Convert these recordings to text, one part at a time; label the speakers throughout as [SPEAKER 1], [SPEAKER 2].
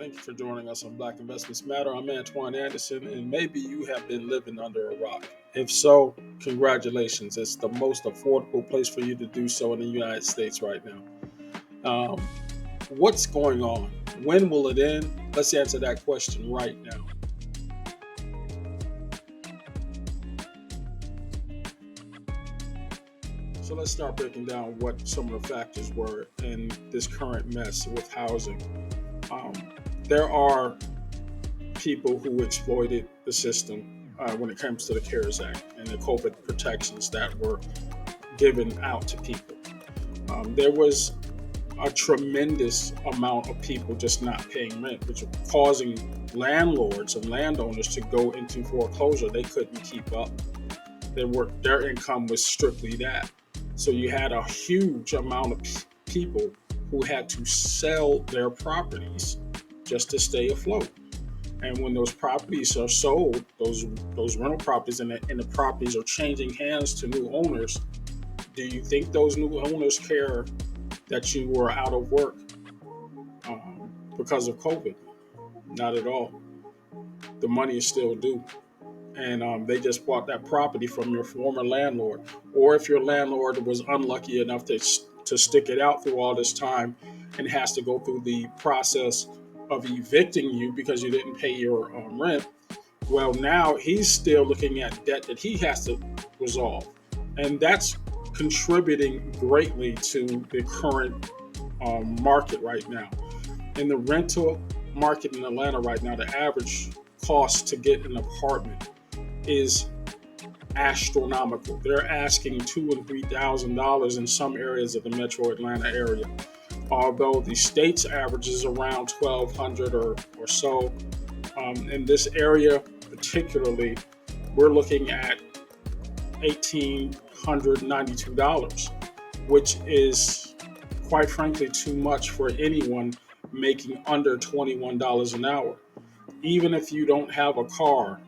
[SPEAKER 1] Thank you for joining us on Black Investments Matter. I'm Antoine Anderson, and maybe you have been living under a rock. If so, congratulations. It's the most affordable place for you to do so in the United States right now. What's going on? When will it end? Let's answer that question right now. So let's start breaking down what some of the factors were in this current mess with housing. There are people who exploited the system when it comes to the CARES Act and the COVID protections that were given out to people. There was a tremendous amount of people just not paying rent, which was causing landlords and landowners to go into foreclosure. They couldn't keep up. Their income was strictly that. So you had a huge amount of people who had to sell their properties just to stay afloat. And when those properties are sold, those rental properties and the properties are changing hands to new owners, do you think those new owners care that you were out of work because of COVID? Not at all. The money is still due. And they just bought that property from your former landlord. Or if your landlord was unlucky enough to stick it out through all this time and has to go through the process of evicting you because you didn't pay your rent, well, now he's still looking at debt that he has to resolve. And that's contributing greatly to the current market right now. In the rental market in Atlanta right now, the average cost to get an apartment is astronomical. They're asking $2,000 and $3,000 in some areas of the metro Atlanta area. Although the state's average is around $1,200 or so. In this area particularly, we're looking at $1,892, which is quite frankly too much for anyone making under $21 an hour. Even if you don't have a car,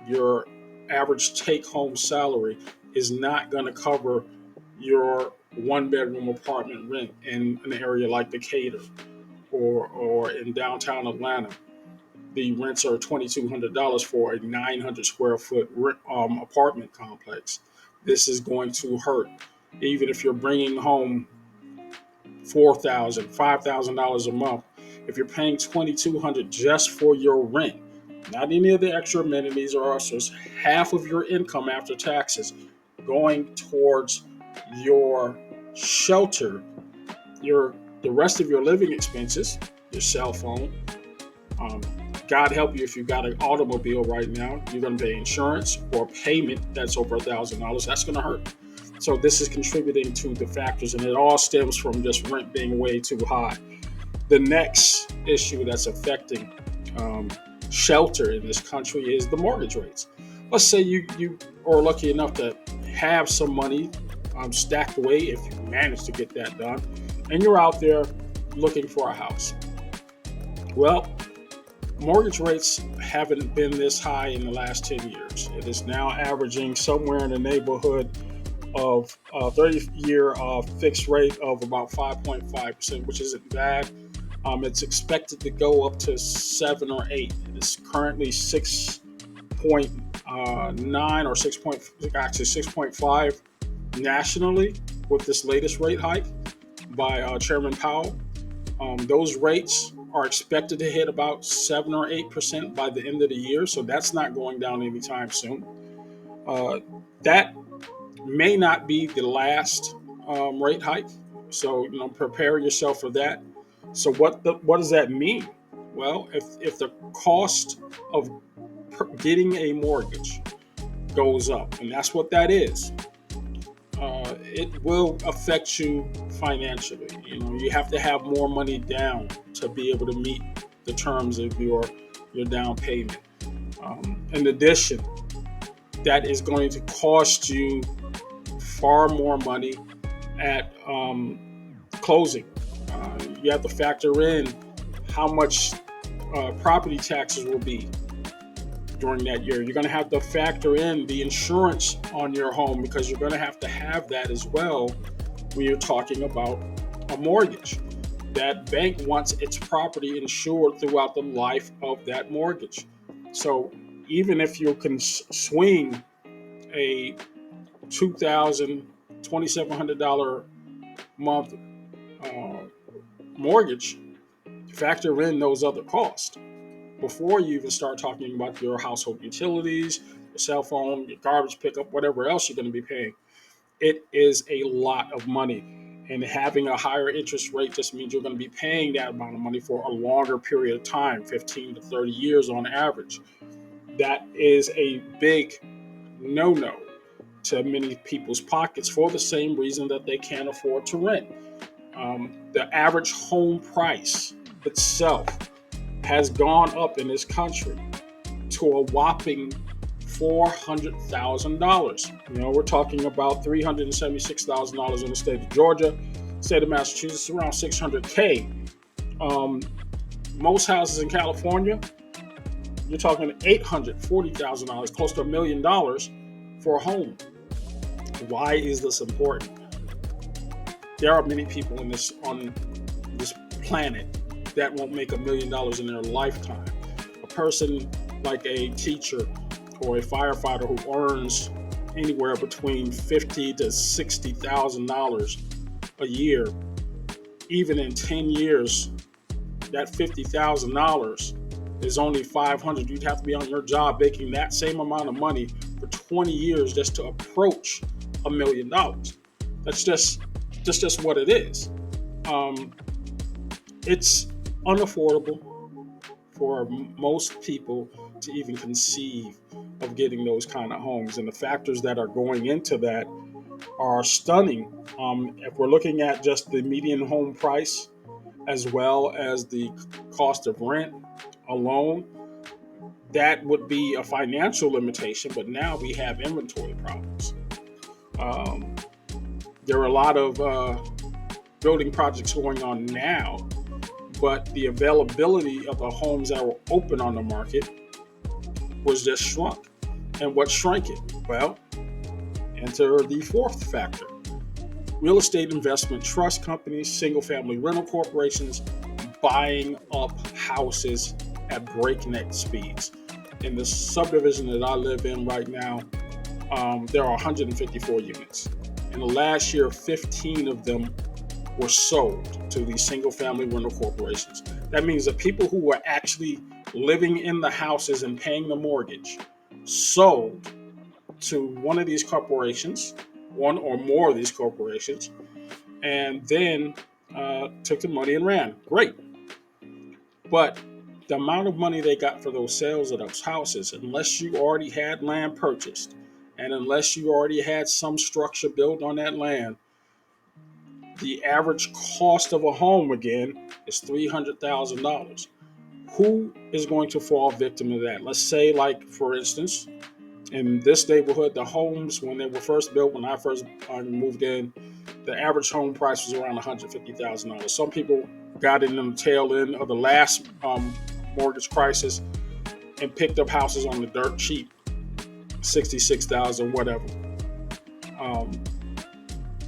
[SPEAKER 1] your average take-home salary is not going to cover your one-bedroom apartment rent in an area like Decatur or in downtown Atlanta. The rents are $2,200 for a 900 square foot apartment complex. This is going to hurt. Even if you're bringing home $4,000, $5,000 a month, if you're paying $2,200 just for your rent, not any of the extra amenities or extras, half of your income after taxes going towards your shelter, the rest of your living expenses, your cell phone. God help you if you've got an automobile right now, you're going to pay insurance or payment that's over $1,000. That's going to hurt. So this is contributing to the factors, and it all stems from just rent being way too high. The next issue that's affecting shelter in this country is the mortgage rates. Let's say you are lucky enough to have some money stacked away, if you manage to get that done, and you're out there looking for a house. Well, mortgage rates haven't been this high in the last 10 years. It is now averaging somewhere in the neighborhood of a 30-year fixed rate of about 5.5%, which isn't bad. It's expected to go up to 7 or 8. It's currently 6.9 or 6.5 nationally with this latest rate hike by Chairman Powell. Those rates are expected to hit about 7 or 8% by the end of the year, so that's not going down anytime soon. That may not be the last rate hike, so prepare yourself for that. So what does that mean? Well, if the cost of getting a mortgage goes up, and that's what that is, it will affect you financially. You have to have more money down to be able to meet the terms of your down payment. In addition, that is going to cost you far more money at closing. You have to factor in how much property taxes will be during that year. You're going to have to factor in the insurance on your home, because you're going to have that as well when you're talking about a mortgage. that bank wants its property insured throughout the life of that mortgage. So even if you can swing a $2,000, $2,700 month uh, mortgage, factor in those other costs before you even start talking about your household utilities, your cell phone, your garbage pickup, whatever else you're going to be paying. It is a lot of money. And having a higher interest rate just means you're going to be paying that amount of money for a longer period of time, 15 to 30 years on average. That is a big no-no to many people's pockets for the same reason that they can't afford to rent. The average home price itself has gone up in this country to a whopping $400,000. We're talking about $376,000 in the state of Georgia, state of Massachusetts, around $600K. Most houses in California, you're talking $840,000, close to $1 million for a home. Why is this important? There are many people on this planet that won't make $1 million in their lifetime. A person like a teacher or a firefighter who earns anywhere between $50,000 to $60,000 a year, even in 10 years, that $50,000 is only $500. You'd have to be on your job making that same amount of money for 20 years just to approach $1 million. That's just what it is. It's unaffordable for most people to even conceive of getting those kind of homes, and the factors that are going into that are stunning. If we're looking at just the median home price as well as the cost of rent alone, that would be a financial limitation, but now we have inventory problems. There are a lot of building projects going on now, but the availability of the homes that were open on the market was just shrunk. And what shrank it? Well, enter the fourth factor. Real estate investment trust companies, single-family rental corporations buying up houses at breakneck speeds. In the subdivision that I live in right now, there are 154 units. In the last year, 15 of them were sold to these single-family rental corporations. That means that people who were actually living in the houses and paying the mortgage sold to one of these corporations, one or more of these corporations, and then took the money and ran. Great. But the amount of money they got for those sales of those houses, unless you already had land purchased, and unless you already had some structure built on that land, the average cost of a home, again, is $300,000. Who is going to fall victim to that? Let's say, like, for instance, in this neighborhood, the homes, when they were first built, when I first moved in, the average home price was around $150,000. Some people got in the tail end of the last mortgage crisis and picked up houses on the dirt cheap, $66,000, whatever.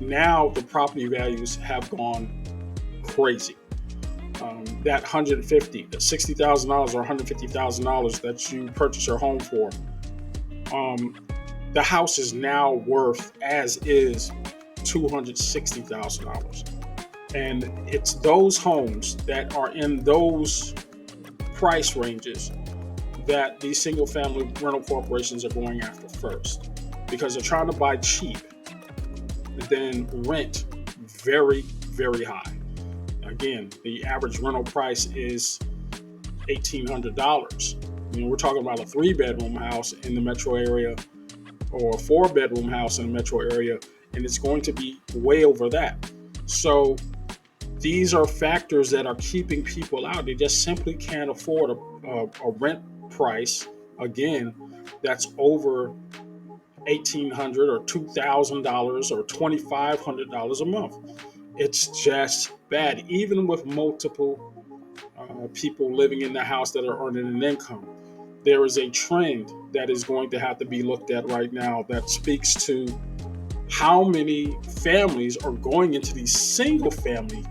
[SPEAKER 1] Now the property values have gone crazy. That $150,000, the $60,000 or $150,000 that you purchase your home for, the house is now worth, as is, $260,000. And it's those homes that are in those price ranges that these single-family rental corporations are going after first, because they're trying to buy cheap and then rent very, very high. Again, the average rental price is $1,800. We're talking about a 3-bedroom house in the metro area or a 4-bedroom house in the metro area, and it's going to be way over that. So these are factors that are keeping people out. They just simply can't afford a rent price, again, that's over $1,800 or $2,000 or $2,500 a month. It's just bad, even with multiple people living in the house that are earning an income. There is a trend that is going to have to be looked at right now that speaks to how many families are going into these single family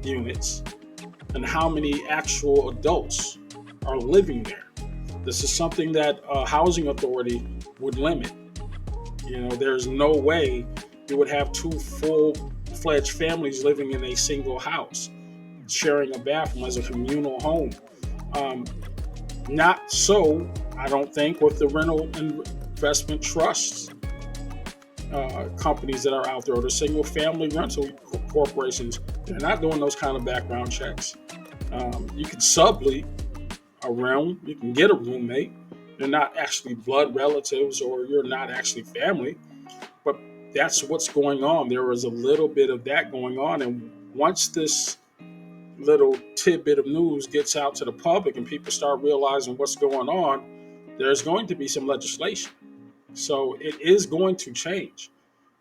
[SPEAKER 1] units and how many actual adults are living there. This is something that a housing authority would limit. There's no way you would have two full-fledged families living in a single house, sharing a bathroom as a communal home. Um, Not so, I don't think, with the rental investment trusts companies that are out there, or the single family rental corporations. They're not doing those kind of background checks. You can sublease a room, you can get a roommate. They're not actually blood relatives, or you're not actually family, but that's what's going on. There is a little bit of that going on. And once this little tidbit of news gets out to the public and people start realizing what's going on, there's going to be some legislation. So it is going to change,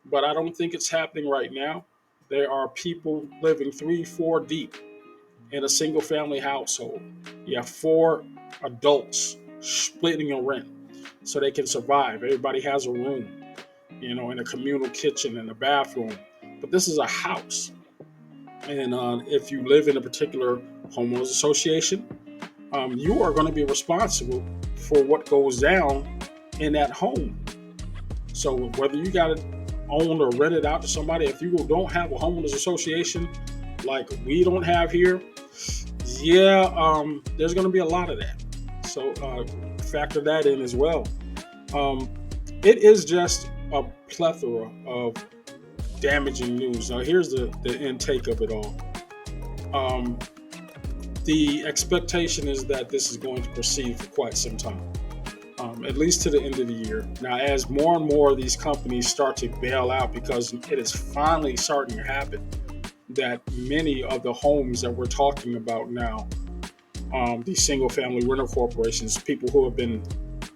[SPEAKER 1] but I don't think it's happening right now. There are people living 3, 4 deep in a single family household. You have 4 adults splitting a rent so they can survive. Everybody has a room, in a communal kitchen and a bathroom. But this is a house. And if you live in a particular homeowners association, you are going to be responsible for what goes down in that home. So whether you got it owned or rented out to somebody, if you don't have a homeowners association like we don't have here, there's going to be a lot of that. So factor that in as well. It is just a plethora of damaging news. Now, here's the intake of it all. The expectation is that this is going to proceed for quite some time, at least to the end of the year. Now, as more and more of these companies start to bail out, because it is finally starting to happen, that many of the homes that we're talking about now, these single-family rental corporations, people who have been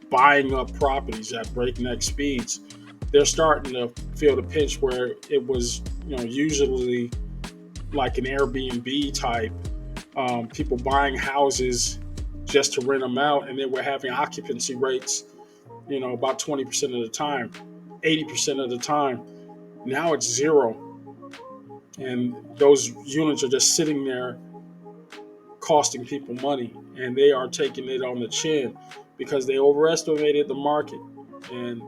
[SPEAKER 1] buying up properties at breakneck speeds, they're starting to feel the pinch where it was, usually like an Airbnb type, people buying houses just to rent them out, and they were having occupancy rates, about 20% of the time, 80% of the time. Now it's zero, and those units are just sitting there costing people money, and they are taking it on the chin because they overestimated the market. And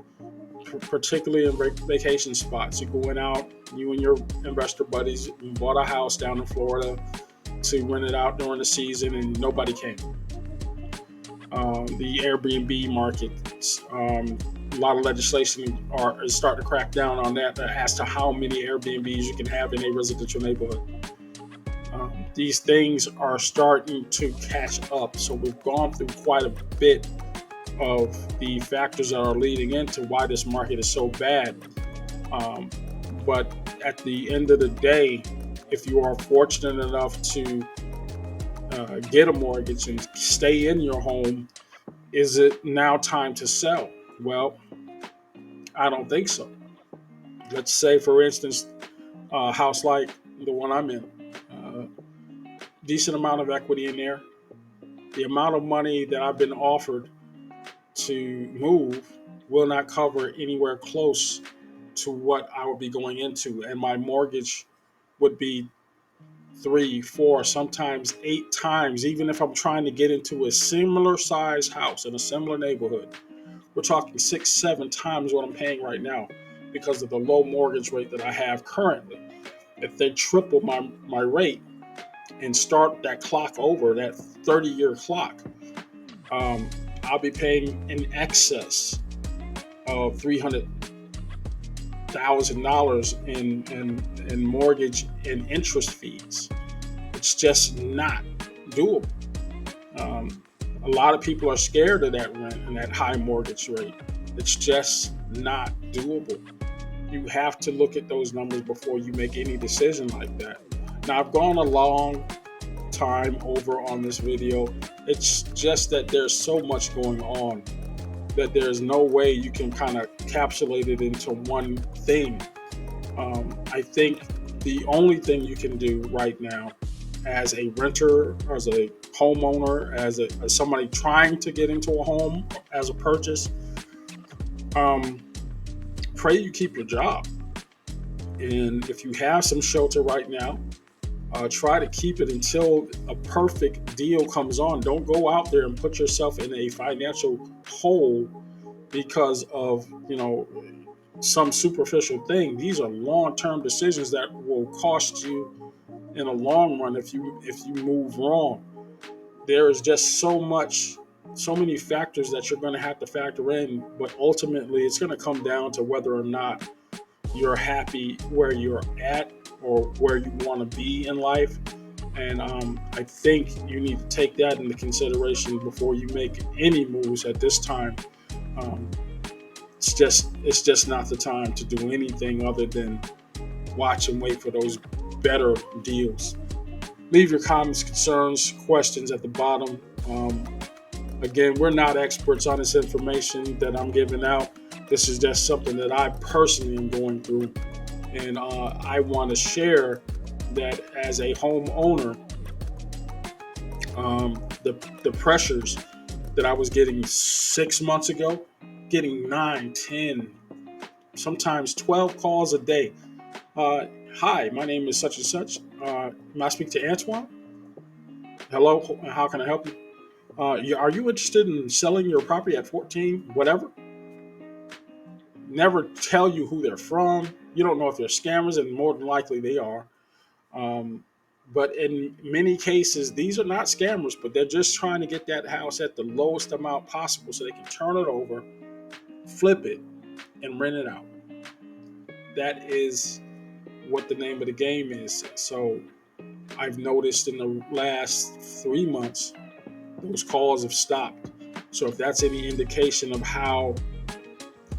[SPEAKER 1] particularly in vacation spots, you're going out, you and your investor buddies bought a house down in Florida to rent it out during the season, and nobody came. The Airbnb market, a lot of legislation is starting to crack down on that as to how many Airbnbs you can have in a residential neighborhood. These things are starting to catch up. So we've gone through quite a bit of the factors that are leading into why this market is so bad. But at the end of the day, if you are fortunate enough to get a mortgage and stay in your home, is it now time to sell? Well, I don't think so. Let's say, for instance, a house like the one I'm in, decent amount of equity in there. The amount of money that I've been offered to move will not cover anywhere close to what I would be going into, and my mortgage would be 3, 4, sometimes 8 times, even if I'm trying to get into a similar size house in a similar neighborhood. We're talking 6, 7 times what I'm paying right now because of the low mortgage rate that I have currently. If they triple my rate and start that clock over, that 30-year clock, I'll be paying in excess of $300,000 in mortgage and interest fees. It's just not doable. A lot of people are scared of that rent and that high mortgage rate. It's just not doable. You have to look at those numbers before you make any decision like that. Now, I've gone a long time over on this video. It's just that there's so much going on that there's no way you can kind of encapsulate it into one thing. I think the only thing you can do right now as a renter, as a homeowner, as somebody trying to get into a home as a purchase, pray you keep your job. And if you have some shelter right now, Try to keep it until a perfect deal comes on. Don't go out there and put yourself in a financial hole because of some superficial thing. These are long-term decisions that will cost you in the long run if you move wrong. There is just so many factors that you're going to have to factor in, but ultimately it's going to come down to whether or not you're happy where you're at or where you want to be in life. And I think you need to take that into consideration before you make any moves at this time. Um, it's just not the time to do anything other than watch and wait for those better deals. Leave your comments, concerns, questions at the bottom. Again, we're not experts on this information that I'm giving out. This is just something that I personally am going through, and I want to share that as a homeowner, the pressures that I was getting 6 months ago, getting 9, 10, sometimes 12 calls a day. Hi, my name is such and such. May I speak to Antoine? Hello, how can I help you? Are you interested in selling your property at 14, whatever? Never tell you who they're from. You don't know if they're scammers, and more than likely they are. Um, but in many cases, these are not scammers, but they're just trying to get that house at the lowest amount possible so they can turn it over, flip it, and rent it out. That is what the name of the game is. So I've noticed in the last 3 months, those calls have stopped. So if that's any indication of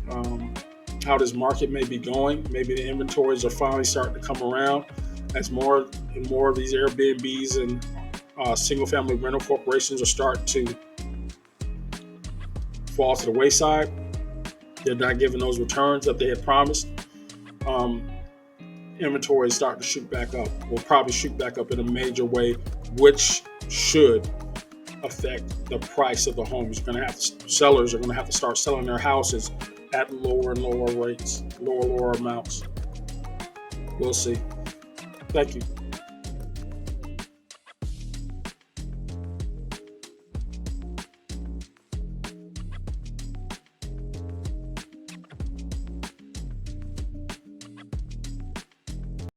[SPEAKER 1] um, how this market may be going, maybe the inventories are finally starting to come around as more and more of these Airbnbs and single-family rental corporations are starting to fall to the wayside. They're not giving those returns that they had promised. Um, Inventory is starting to shoot back up. Will probably shoot back up in a major way, which should affect the price of the homes. Sellers are going to have to start selling their houses at lower and lower rates, lower amounts. We'll see. Thank you.